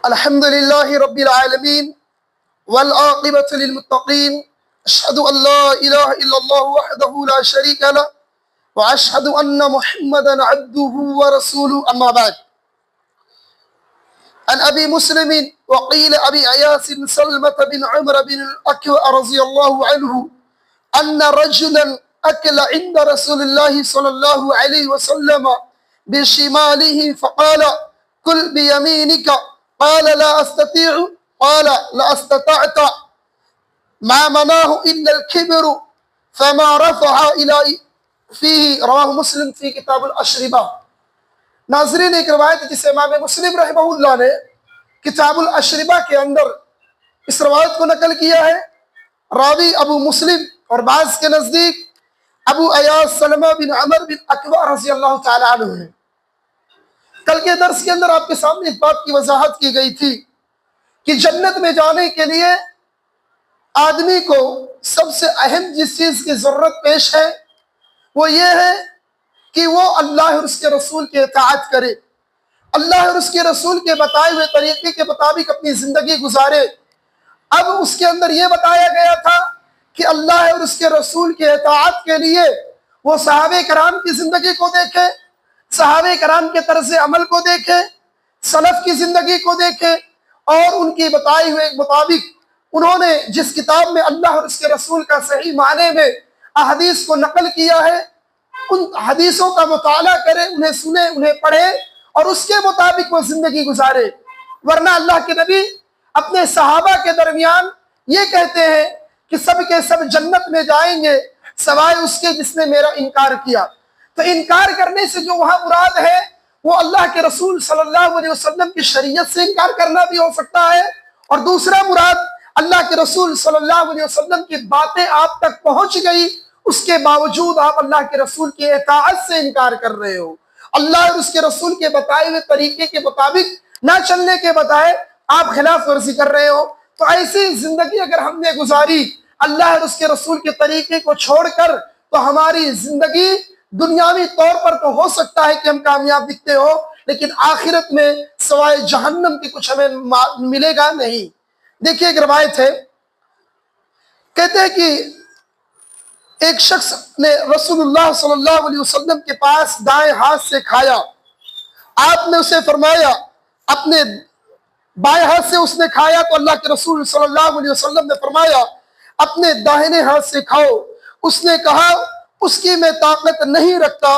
الحمد لله رب العالمين والعاقبة للمتقين أشهد أن لا إله إلا الله وحده لا شريك له وأشهد أن محمدا عبده ورسوله أما بعد عن أبي مسلم وقيل أبي عياس سلمة بن عمر بن الأكوع رضي الله عنه أن رجلا أكل عند رسول الله صلى الله عليه وسلم بشماله فقال كل بيمينك قال لا أستطيع قال لا استطعت ما مناه إلا الكبر فما رفع إلى فيه رواه مسلم في کتاب الاشربہ۔ ناظرین، ایک روایت جسے امام مسلم رحمہ اللہ نے کتاب الاشربہ کے اندر اس روایت کو نقل کیا ہے۔ راوی ابو مسلم اور بعض کے نزدیک ابو عیاس سلمہ بن عمر بن اکوع رضی اللہ تعالیٰ عنہ ہیں۔ کل کے درس کے اندر آپ کے سامنے اس بات کی وضاحت کی گئی تھی کہ جنت میں جانے کے لیے آدمی کو سب سے اہم جس چیز کی ضرورت پیش ہے وہ یہ ہے کہ وہ اللہ اور اس کے رسول کی اطاعت کرے، اللہ اور اس کے رسول کے بتائے ہوئے طریقے کے مطابق اپنی زندگی گزارے۔ اب اس کے اندر یہ بتایا گیا تھا کہ اللہ اور اس کے رسول کے اطاعت کے لیے وہ صحابہ کرام کی زندگی کو دیکھے، صحابہ کرام کے طرز عمل کو دیکھے، سلف کی زندگی کو دیکھے، اور ان کی بتائی ہوئے مطابق انہوں نے جس کتاب میں اللہ اور اس کے رسول کا صحیح معنی میں احادیث کو نقل کیا ہے ان حدیثوں کا مطالعہ کرے، انہیں سنے، انہیں پڑھے اور اس کے مطابق وہ زندگی گزارے۔ ورنہ اللہ کے نبی اپنے صحابہ کے درمیان یہ کہتے ہیں کہ سب کے سب جنت میں جائیں گے سوائے اس کے جس نے میرا انکار کیا۔ تو انکار کرنے سے جو وہاں مراد ہے وہ اللہ کے رسول صلی اللہ علیہ وسلم کی شریعت سے انکار کرنا بھی ہو سکتا ہے، اور دوسرا مراد اللہ کے رسول صلی اللہ علیہ وسلم کی باتیں آپ تک پہنچ گئی، اس کے باوجود آپ اللہ کے رسول کی اطاعت سے انکار کر رہے ہو، اللہ اور اس کے رسول کے بتائے ہوئے طریقے کے مطابق نہ چلنے کے بجائے آپ خلاف ورزی کر رہے ہو۔ تو ایسی زندگی اگر ہم نے گزاری اللہ اور اس کے رسول کے طریقے کو چھوڑ کر تو ہماری زندگی دنیاوی طور پر تو ہو سکتا ہے کہ ہم کامیاب دکھتے ہو، لیکن آخرت میں سوائے جہنم کی کچھ ہمیں ملے گا نہیں۔ دیکھیے ایک روایت ہے، کہتے ہیں کہ ایک شخص نے رسول اللہ صلی اللہ علیہ وسلم کے پاس دائیں ہاتھ سے کھایا، آپ نے اسے فرمایا اپنے بائیں ہاتھ سے اس نے کھایا تو اللہ کے رسول صلی اللہ علیہ وسلم نے فرمایا اپنے داہنے ہاتھ سے کھاؤ۔ اس نے کہا اس کی میں طاقت نہیں رکھتا،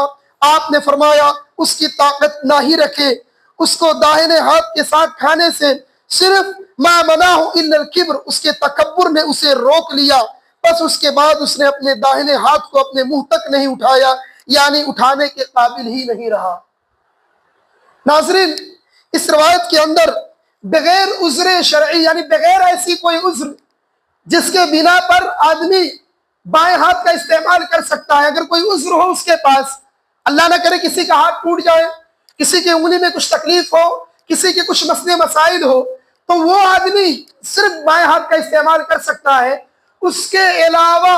آپ نے فرمایا اس کی طاقت نہ ہی رکھے، اس کو داہنے ہاتھ کے ساتھ کھانے سے صرف ما منعہ الا الکبر، اس کے تکبر نے اسے روک لیا، بس اس کے بعد اس نے اپنے داہنے ہاتھ کو اپنے منہ تک نہیں اٹھایا، یعنی اٹھانے کے قابل ہی نہیں رہا۔ ناظرین، اس روایت کے اندر بغیر عذر شرعی یعنی بغیر ایسی کوئی عذر جس کے بنا پر آدمی بائیں ہاتھ کا استعمال کر سکتا ہے، اگر کوئی عذر ہو اس کے پاس، اللہ نہ کرے کسی کا ہاتھ ٹوٹ جائے، کسی کی انگلی میں کچھ تکلیف ہو، کسی کے کچھ مسئلے مسائل ہو، تو وہ آدمی صرف بائیں ہاتھ کا استعمال کر سکتا ہے۔ اس کے علاوہ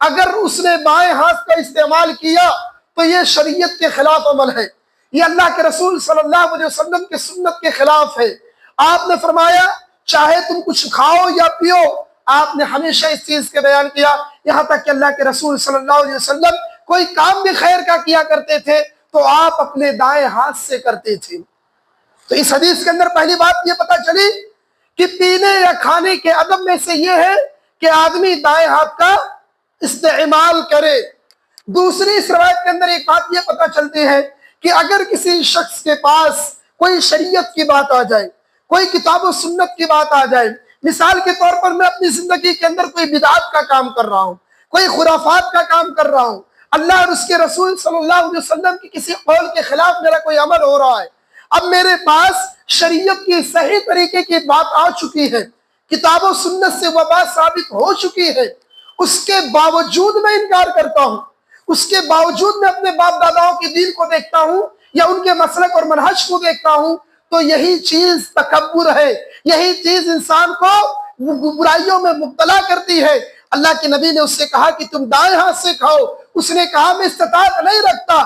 اگر اس نے بائیں ہاتھ کا استعمال کیا تو یہ شریعت کے خلاف عمل ہے، یہ اللہ کے رسول صلی اللہ علیہ وسلم کی سنت کے خلاف ہے۔ آپ نے فرمایا چاہے تم کچھ کھاؤ یا پیو، آپ نے ہمیشہ اس چیز کے بیان کیا، یہاں تک کہ اللہ کے رسول صلی اللہ علیہ وسلم کوئی کام بھی خیر کا کیا کرتے تھے تو آپ اپنے دائیں ہاتھ سے کرتے تھے۔ تو اس حدیث کے اندر پہلی بات یہ پتہ چلی کہ پینے یا کھانے کے ادب میں سے یہ ہے کہ آدمی دائیں ہاتھ کا استعمال کرے۔ دوسری اس روایت کے اندر ایک بات یہ پتہ چلتی ہے کہ اگر کسی شخص کے پاس کوئی شریعت کی بات آ جائے، کوئی کتاب و سنت کی بات آ جائے، مثال کے طور پر میں اپنی زندگی کے اندر کوئی بدعات کا کام کر رہا ہوں، کوئی خرافات کا کام کر رہا ہوں، اللہ اور اس کے رسول صلی اللہ علیہ وسلم کی کسی قول کے خلاف میرا کوئی عمل ہو رہا ہے، اب میرے پاس شریعت کی صحیح طریقے کی بات آ چکی ہے، کتاب و سنت سے وہ بات ثابت ہو چکی ہے، اس کے باوجود میں انکار کرتا ہوں، اس کے باوجود میں اپنے باپ داداؤں کے دین کو دیکھتا ہوں یا ان کے مسلک اور منہج کو دیکھتا ہوں، تو یہی چیز تکبر ہے، یہی چیز انسان کو برائیوں میں مبتلا کرتی ہے۔ اللہ کے نبی نے اس سے کہا کہ تم دائیں ہاتھ سے کھاؤ، اس نے کہا میں استطاعت نہیں رکھتا،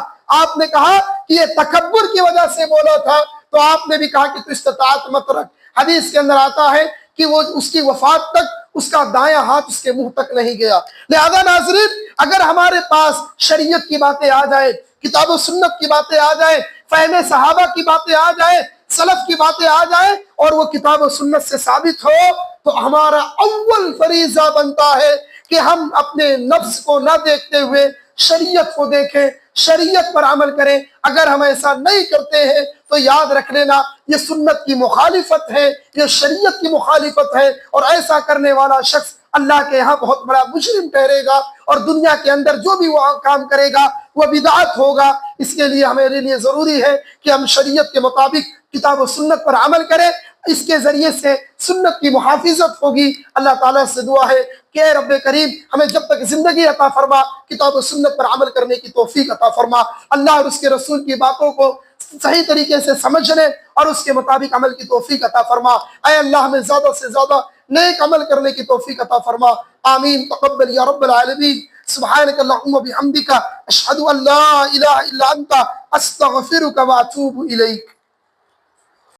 آپ نے کہا کہ یہ تکبر کی وجہ سے بولا تھا، تو آپ نے بھی کہا کہ تو استطاعت مت رکھ۔ حدیث کے اندر آتا ہے کہ وہ اس کی وفات تک اس کا دایاں ہاتھ اس کے منہ تک نہیں گیا۔ لہذا ناظرین، اگر ہمارے پاس شریعت کی باتیں آ جائیں، کتاب و سنت کی باتیں آ جائیں، فہم صحابہ کی باتیں آ جائیں، سلف کی باتیں آ جائیں، اور وہ کتاب و سنت سے ثابت ہو، تو ہمارا اول فریضہ بنتا ہے کہ ہم اپنے نفس کو نہ دیکھتے ہوئے شریعت کو دیکھیں، شریعت پر عمل کریں۔ اگر ہم ایسا نہیں کرتے ہیں تو یاد رکھ لینا یہ سنت کی مخالفت ہے، یہ شریعت کی مخالفت ہے، اور ایسا کرنے والا شخص اللہ کے ہاں بہت بڑا مجرم ٹھہرے گا، اور دنیا کے اندر جو بھی وہ کام کرے گا وہ بدعت ہوگا۔ اس کے لیے ہمارے لیے ضروری ہے کہ ہم شریعت کے مطابق کتاب و سنت پر عمل کریں، اس کے ذریعے سے سنت کی محافظت ہوگی۔ اللہ تعالیٰ سے دعا ہے کہ اے رب کریم ہمیں جب تک زندگی عطا فرما کتاب و سنت پر عمل کرنے کی توفیق عطا فرما، اللہ اور اس کے رسول کی باتوں کو صحیح طریقے سے سمجھنے اور اس کے مطابق عمل کی توفیق عطا فرما۔ اے اللہ ہمیں زیادہ سے زیادہ نیک عمل کرنے کی توفیق عطا فرما، آمین تقبل یا رب العالمین۔ سبحانک اللہم و بحمدک اشہد ان لا الہ الا انت استغفرک و اتوب الیک۔